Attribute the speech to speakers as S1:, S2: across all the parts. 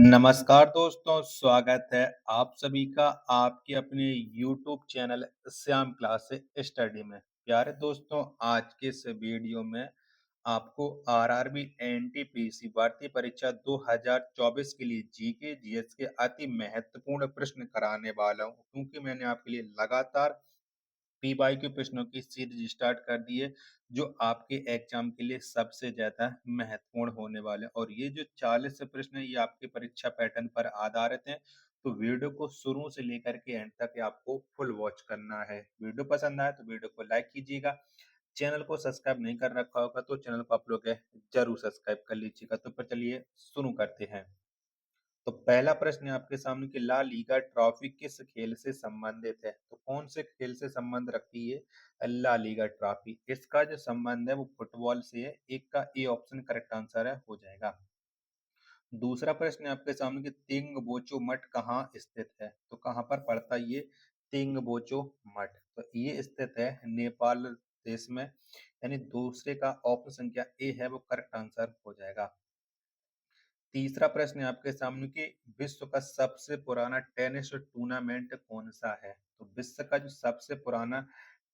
S1: नमस्कार दोस्तों, स्वागत है आप सभी का आपके अपने YouTube channel Shyam class study में। प्यारे दोस्तों, आज के इस वीडियो में आपको आरआरबी एनटीपीसी भर्ती परीक्षा 2024 के लिए जीके जीएस के अति महत्वपूर्ण प्रश्न कराने वाला हूं, क्योंकि मैंने आपके लिए लगातार पीवाईक्यू प्रश्नों की सीरीज स्टार्ट कर दी है, जो आपके एग्जाम के लिए सबसे ज्यादा महत्वपूर्ण होने वाले हैं। और ये जो 40 प्रश्न है, ये आपके परीक्षा पैटर्न पर आधारित हैं। तो वीडियो को शुरू से लेकर के एंड तक आपको फुल वॉच करना है। वीडियो पसंद आए तो वीडियो को लाइक कीजिएगा। चैनल को सब्सक्राइब नहीं कर रखा होगा तो चैनल को आप लोग जरूर सब्सक्राइब कर लीजिएगा। तो पर चलिए शुरू करते हैं। तो पहला प्रश्न है आपके सामने कि ला लीगा ट्रॉफी किस खेल से संबंधित है? तो कौन से खेल से संबंध रखती है ला लीगा ट्रॉफी? इसका जो संबंध है वो फुटबॉल से है। एक का ए ऑप्शन करेक्ट आंसर है, हो जाएगा। दूसरा प्रश्न है आपके सामने कि तिंग बोचो मठ कहाँ स्थित है? तो कहाँ पर पड़ता है ये तिंग बोचो मठ? तो ये स्थित है नेपाल देश में, यानी दूसरे का ऑप्शन संख्या ए है वो करेक्ट आंसर हो जाएगा। तीसरा प्रश्न है आपके सामने कि विश्व का सबसे पुराना टेनिस टूर्नामेंट कौन सा है? तो विश्व का जो सबसे पुराना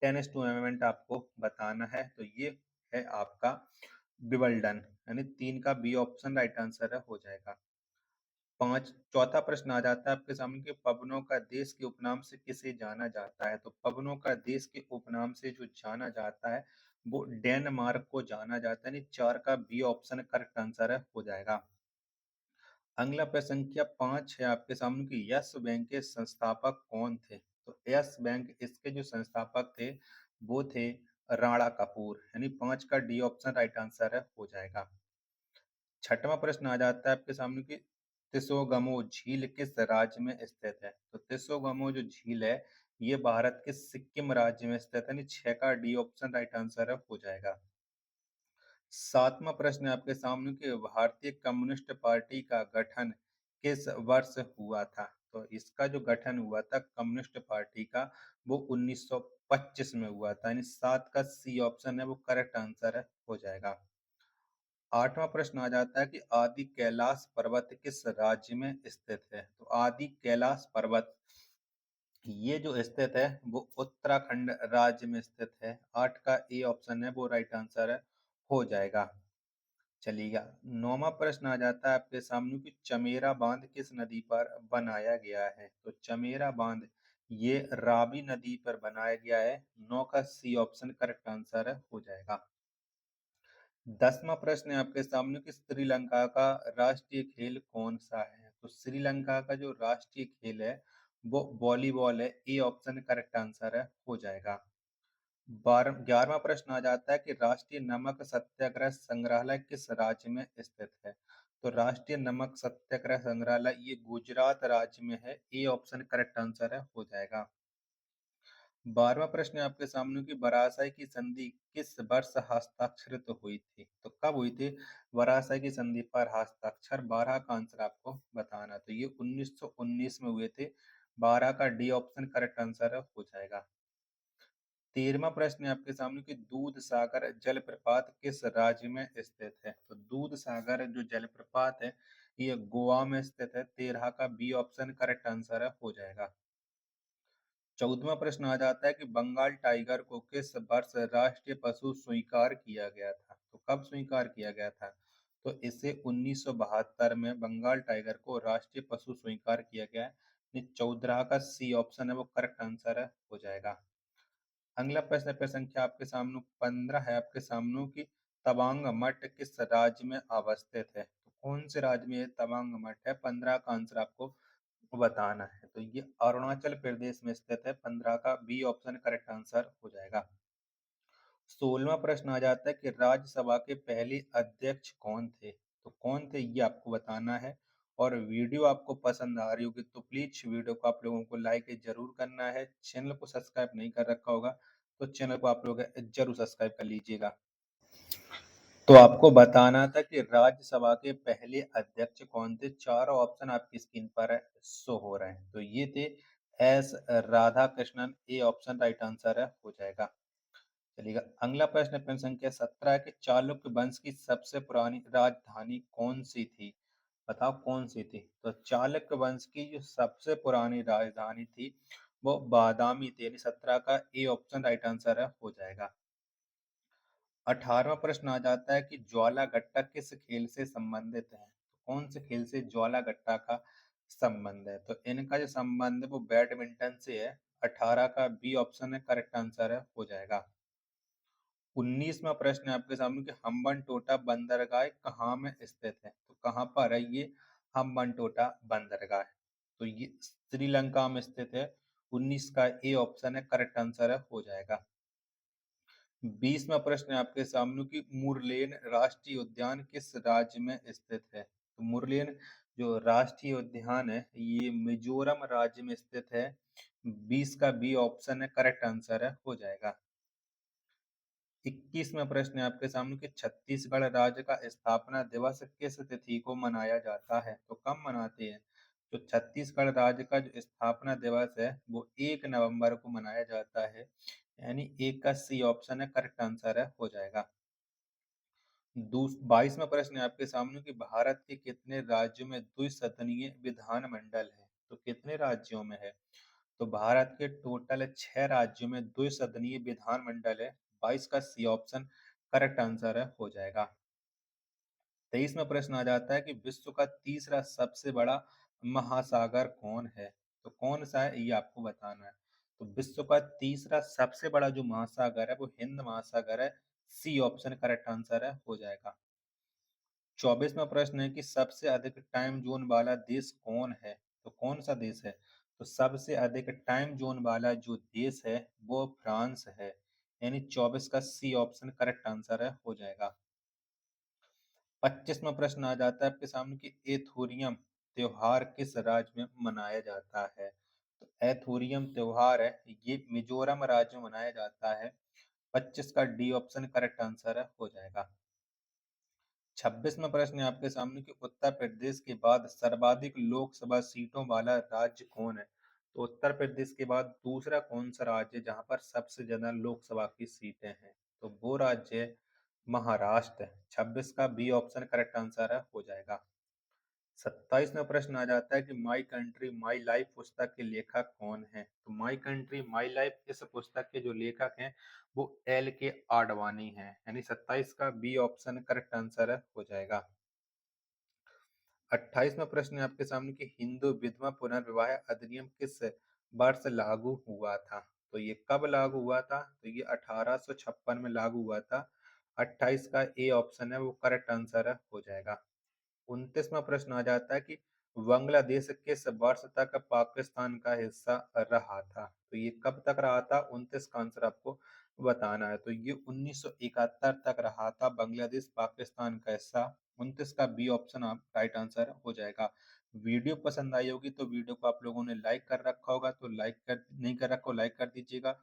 S1: टेनिस टूर्नामेंट आपको बताना है, तो ये है आपका विंबलडन, यानी 3 का बी ऑप्शन राइट आंसर है, हो जाएगा। चौथा प्रश्न आ जाता है आपके सामने कि पवनों का देश के उपनाम से किसे जाना जाता है? तो पवनों का देश के उपनाम से जो जाना जाता है वो डेनमार्क को जाना जाता है, यानी 4 का बी ऑप्शन करेक्ट आंसर है, हो जाएगा। अगला प्रश्न संख्या 5 है आपके सामने कि यस बैंक के संस्थापक कौन थे? तो यस बैंक इसके जो संस्थापक थे वो थे राणा कपूर, यानी 5 का डी ऑप्शन राइट आंसर है, हो जाएगा। छठवां प्रश्न आ जाता है आपके सामने कि तिसोगमो झील किस राज्य में स्थित है? तो तिसोगमो जो झील है ये भारत के सिक्किम राज्य में स्थित है, यानी 6 का डी ऑप्शन राइट आंसर है, हो जाएगा। सातवां प्रश्न है आपके सामने कि भारतीय कम्युनिस्ट पार्टी का गठन किस वर्ष हुआ था? तो इसका जो गठन हुआ था कम्युनिस्ट पार्टी का वो 1925 में हुआ था, यानी 7 का सी ऑप्शन है वो करेक्ट आंसर है, हो जाएगा। आठवां प्रश्न आ जाता है कि आदि कैलाश पर्वत किस राज्य में स्थित है? तो आदि कैलाश पर्वत ये जो स्थित है वो उत्तराखंड राज्य में स्थित है। 8 का ए ऑप्शन है वो राइट आंसर है, हो जाएगा। चलिएगा, नौवां प्रश्न आ जाता है आपके सामने कि चमेरा बांध किस नदी पर बनाया गया है? तो चमेरा बांध ये रावी नदी पर बनाया गया है। 9 का सी ऑप्शन करेक्ट आंसर है, हो जाएगा। 10वां प्रश्न है आपके सामने कि श्रीलंका का राष्ट्रीय खेल कौन सा है? तो श्रीलंका का जो राष्ट्रीय खेल है वो वॉलीबॉल है। ए ऑप्शन करेक्ट आंसर है, हो जाएगा। 11वां प्रश्न आ जाता है कि राष्ट्रीय नमक सत्याग्रह संग्रहालय किस राज्य में स्थित है? तो राष्ट्रीय नमक सत्याग्रह संग्रहालय ये गुजरात राज्य में है। ए ऑप्शन करेक्ट आंसर है, हो जाएगा। 12वां प्रश्न है आपके सामने की वरासय की संधि किस वर्ष हस्ताक्षरित हुई थी? तो कब हुई थी वरासय की संधि पर हस्ताक्षर? 12 का आंसर आपको बताना, तो ये 1919 में हुए थे। 12 का डी ऑप्शन करेक्ट आंसर है, हो जाएगा। 13वां प्रश्न है आपके सामने कि दूध सागर जलप्रपात किस राज्य में स्थित है? तो दूध सागर जो जलप्रपात है ये गोवा में स्थित है। 13 का बी ऑप्शन करेक्ट आंसर है, हो जाएगा। 14वां प्रश्न आ जाता है कि बंगाल टाइगर को किस वर्ष राष्ट्रीय पशु स्वीकार किया गया था? तो कब स्वीकार किया गया था? तो इसे 1972 में बंगाल टाइगर को राष्ट्रीय पशु स्वीकार किया गया है। 14 का सी ऑप्शन है वो करेक्ट आंसर है, हो जाएगा। अगला प्रश्न पे संख्या आपके सामने 15 है आपके सामने की तवांग मठ किस राज्य में अवस्थित है? तो कौन से राज्य में ये तवांग मठ है? 15 का आंसर आपको बताना है, तो ये अरुणाचल प्रदेश में स्थित है। 15 का बी ऑप्शन करेक्ट आंसर हो जाएगा। 16वां प्रश्न आ जाता है कि राज्यसभा के पहले अध्यक्ष कौन थे? तो कौन थे ये आपको बताना है। और वीडियो आपको पसंद आ रही होगी तो प्लीज वीडियो को आप लोगों को लाइक जरूर करना है। चैनल को सब्सक्राइब नहीं कर रखा होगा तो चैनल को आप लोग जरूर सब्सक्राइब कर लीजिएगा। तो आपको बताना था कि राज्यसभा के पहले अध्यक्ष कौन थे। चारों ऑप्शन आपकी स्क्रीन पर शो हो रहे हैं, तो ये थे S Radha Krishnan. A option right answer है, हो जाएगा। चलिएगा, अगला प्रश्न प्रश्न संख्या 17 है कि चालुक्य वंश की सबसे पुरानी राजधानी कौन सी थी? बताओ कौन सी थी? तो चालुक्य वंश की जो सबसे पुरानी राजधानी थी वो बादामी थी, यानी 17 का ए ऑप्शन राइट आंसर है हो जाएगा। 18वां प्रश्न आ जाता है कि ज्वाला गट्टा किस खेल से संबंधित है? तो कौन से खेल से ज्वाला गट्टा का संबंध है? तो इनका जो संबंध है वो बैडमिंटन से है। 18 का बी ऑप्शन है करेक्ट आंसर है हो जाएगा। 19वां प्रश्न है आपके सामने कि हम्बनटोटा बंदरगाह कहाँ में स्थित है? तो कहाँ पर है ये हम्बनटोटा बंदरगाह? तो ये श्रीलंका में स्थित है। 19 का ए ऑप्शन है करेक्ट आंसर है हो जाएगा। 20वां प्रश्न है आपके सामने कि मुरलेन राष्ट्रीय उद्यान किस राज्य में स्थित है? तो मुरलेन जो राष्ट्रीय उद्यान है ये मिजोरम राज्य में स्थित है। 20 का बी ऑप्शन है करेक्ट आंसर है हो जाएगा। 21वां प्रश्न है आपके सामने कि छत्तीसगढ़ राज्य का स्थापना दिवस किस तिथि को मनाया जाता है? तो कब मनाते हैं? तो छत्तीसगढ़ राज्य का जो स्थापना दिवस है वो 1 नवंबर को मनाया जाता है, यानी एक का सी ऑप्शन है करेक्ट आंसर है हो जाएगा। 22वां प्रश्न है आपके सामने कि भारत के कितने राज्यों में द्विसदनीय विधानमंडल है? तो कितने राज्यों में है? तो भारत के टोटल 6 राज्यों में द्विसदनीय विधानमंडल है। 22 का सी ऑप्शन करेक्ट आंसर है हो जाएगा। 23वां प्रश्न आ जाता है कि विश्व का तीसरा सबसे बड़ा महासागर कौन है? तो कौन सा है ये आपको बताना है। तो विश्व का तीसरा सबसे बड़ा जो महासागर है वो हिंद महासागर है। सी ऑप्शन करेक्ट आंसर है हो जाएगा। 24वां प्रश्न है कि सबसे अधिक टाइम जोन वाला देश कौन है? तो कौन सा देश है? तो सबसे अधिक टाइम जोन वाला जो देश है वो फ्रांस है, यानी 24 का सी ऑप्शन करेक्ट आंसर है हो जाएगा। 25वां प्रश्न आ जाता है आपके सामने कि एथोरियम त्योहार किस राज्य में मनाया जाता है? तो एथोरियम त्योहार है ये मिजोरम राज्य में मनाया जाता है। 25 का डी ऑप्शन करेक्ट आंसर है हो जाएगा। 26वां प्रश्न है आपके सामने कि उत्तर प्रदेश के बाद सर्वाधिक लोकसभा सीटों वाला राज्य कौन है? तो उत्तर प्रदेश के बाद दूसरा कौन सा राज्य है जहां पर सबसे ज्यादा लोकसभा की सीटें हैं? तो वो राज्य है महाराष्ट्र। 26 का बी ऑप्शन करेक्ट आंसर है हो जाएगा। 27वां प्रश्न आ जाता है कि माई कंट्री माई लाइफ पुस्तक के लेखक कौन है? तो माई कंट्री माई लाइफ इस पुस्तक के जो लेखक हैं वो एल के आडवाणी हैं, यानी 27 का बी ऑप्शन करेक्ट आंसर है हो जाएगा। 28वां प्रश्न है आपके सामने कि हिंदू विधवा पुनर्विवाह अधिनियम किस वर्ष लागू हुआ था? तो ये कब लागू हुआ था? तो ये 1856 में लागू हुआ था। 28 का ए ऑप्शन है वो करेक्ट आंसर है हो जाएगा। 29वां प्रश्न आ जाता है कि बांग्लादेश किस वर्ष तक पाकिस्तान का हिस्सा रहा था? तो ये कब तक रहा था? 29 का आंसर आपको बताना है। तो ये 1971 तक रहा था बांग्लादेश पाकिस्तान का हिस्सा। 29 का बी ऑप्शन आप राइट आंसर हो जाएगा। वीडियो पसंद आई होगी तो वीडियो को आप लोगों ने लाइक कर रखा होगा तो लाइक कर नहीं कर रखा हो लाइक कर दीजिएगा,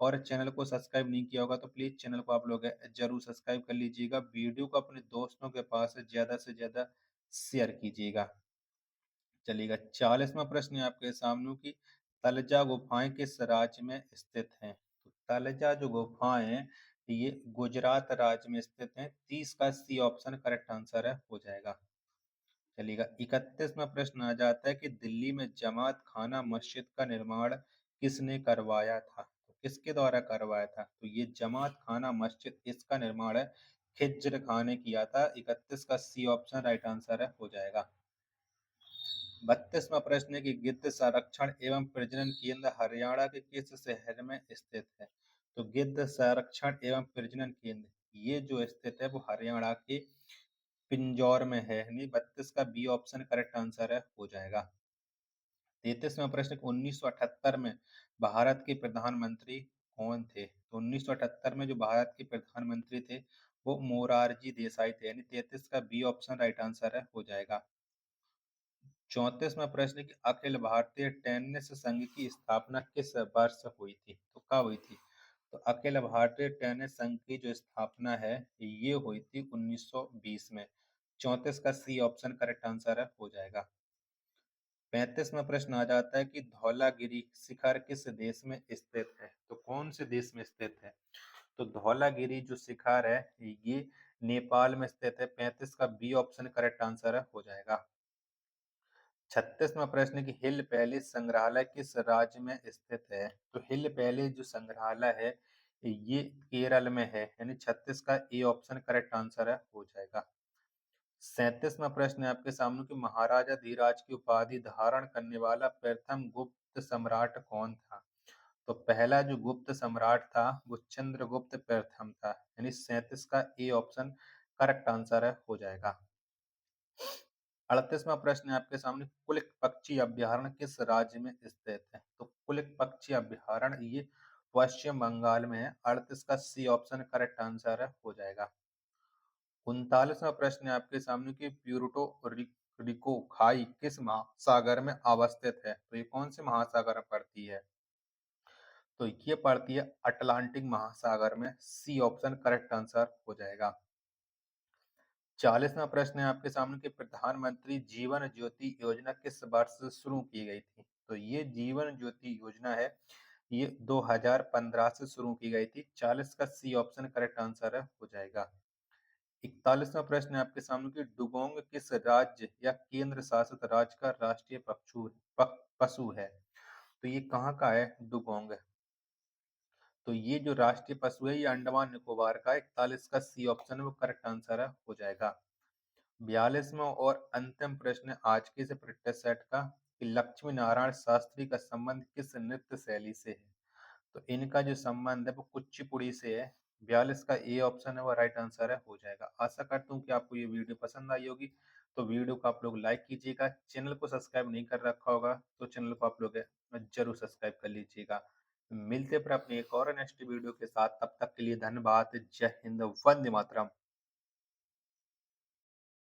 S1: और चैनल को सब्सक्राइब नहीं किया होगा तो प्लीज चैनल को आप लोग जरूर सब्सक्राइब कर लीजिएगा। वीडियो को अपने दोस्तों के पास ज्यादा से ज्यादा शेयर कीजिएगा। चलिएगा, 40वां प्रश्न है आपके सामने की तलजा गुफाएं किस राज्य में स्थित हैं? तो तलजा जो गुफाएं हैं ये गुजरात राज्य में स्थित हैं। 30 का सी ऑप्शन करेक्ट आंसर है हो जाएगा। चलिएगा, 31वां प्रश्न आ जाता है कि दिल्ली में जमात खाना मस्जिद का निर्माण किसने करवाया था? तो किसके द्वारा करवाया था? तो ये जमात खाना मस्जिद इसका निर्माण है खिज्र खान ने किया था। 31 का सी ऑप्शन राइट आंसर है हो जाएगा। 32वां प्रश्न है कि गिद्ध संरक्षण एवं प्रजनन केंद्र हरियाणा के किस शहर में स्थित है? तो गिद्ध संरक्षण एवं प्रजनन केंद्र ये जो स्थित है वो हरियाणा के पिंजौर में है, यानी 32 का बी ऑप्शन करेक्ट आंसर है हो जाएगा। 33वां प्रश्न 1978 में भारत के प्रधानमंत्री कौन थे? तो 1978 में जो भारत के प्रधानमंत्री थे वो मोरारजी देसाई थे, यानी 33 का बी ऑप्शन राइट आंसर है हो जाएगा। 34वां प्रश्न कि अखिल भारतीय टेनिस संघ की स्थापना किस वर्ष हुई थी? तो कब हुई थी? तो अखिल भारतीय टेनिस संघ की जो स्थापना है ये हुई थी 1920 में। 34 का सी ऑप्शन करेक्ट आंसर है हो जाएगा। 35वां प्रश्न आ जाता है कि धौलागिरी शिखर किस देश में स्थित है? तो कौन से देश में स्थित है? तो धौलागिरी जो शिखर है ये नेपाल में स्थित है। 35 का बी ऑप्शन करेक्ट आंसर है हो जाएगा। 36वां प्रश्न कि हिल पैलेस संग्रहालय किस राज्य में स्थित है? तो हिल पैलेस जो संग्रहालय है ये केरल में है, यानी 36 का ए ऑप्शन करेक्ट आंसर है, हो जाएगा। 37वां प्रश्न है आपके सामने कि महाराजा धीराज की उपाधि धारण करने वाला प्रथम गुप्त सम्राट कौन था? तो पहला जो गुप्त सम्राट था वो चंद्रगुप्त प्रथम था, यानी 37 का ए ऑप्शन करेक्ट आंसर है, हो जाएगा। 38वां प्रश्न है आपके सामने कुलिक पक्षी अभ्यारण्य किस राज्य में स्थित है? तो कुलिक पक्षी अभ्यारण्य ये पश्चिम बंगाल में है। 38 का सी ऑप्शन करेक्ट आंसर है, हो जाएगा। 39वां प्रश्न है आपके सामने कि प्यूर्टो रिको खाई किस महासागर में अवस्थित है? तो ये कौन से महासागर में पड़ती है? तो ये पड़ती है अटलांटिक महासागर में। सी ऑप्शन करेक्ट आंसर हो जाएगा। 40वां प्रश्न है आपके सामने कि प्रधानमंत्री जीवन ज्योति योजना किस वर्ष शुरू की गई थी? तो ये जीवन ज्योति योजना है ये 2015 से शुरू की गई थी। 40 का सी ऑप्शन करेक्ट आंसर है, हो जाएगा। 41वां प्रश्न है आपके सामने कि डुगोंग किस राज्य या केंद्र शासित राज्य का राष्ट्रीय पशु है? तो ये कहाँ का है डुगोंग? तो ये जो राष्ट्रीय पशु है ये अंडमान निकोबार का है। 41 का सी ऑप्शन है वो करेक्ट आंसर है, हो जाएगा। 42वां और अंतिम प्रश्न आज के इस प्रैक्टिस सेट का कि लक्ष्मी नारायण शास्त्री का संबंध किस नृत्य शैली से है? तो इनका जो संबंध है वो कुचिपुड़ी से है। 42 का ए ऑप्शन है वो राइट आंसर है, हो जाएगा। आशा करता हूँ कि आपको ये वीडियो पसंद आई होगी। तो वीडियो को आप लोग लाइक कीजिएगा। चैनल को सब्सक्राइब नहीं कर रखा होगा तो चैनल को आप लोग जरूर सब्सक्राइब कर लीजिएगा। मिलते हैं फिर अपने एक और नेक्स्ट वीडियो के साथ। तब तक के लिए धन्यवाद। जय हिंद, वंदे मातरम।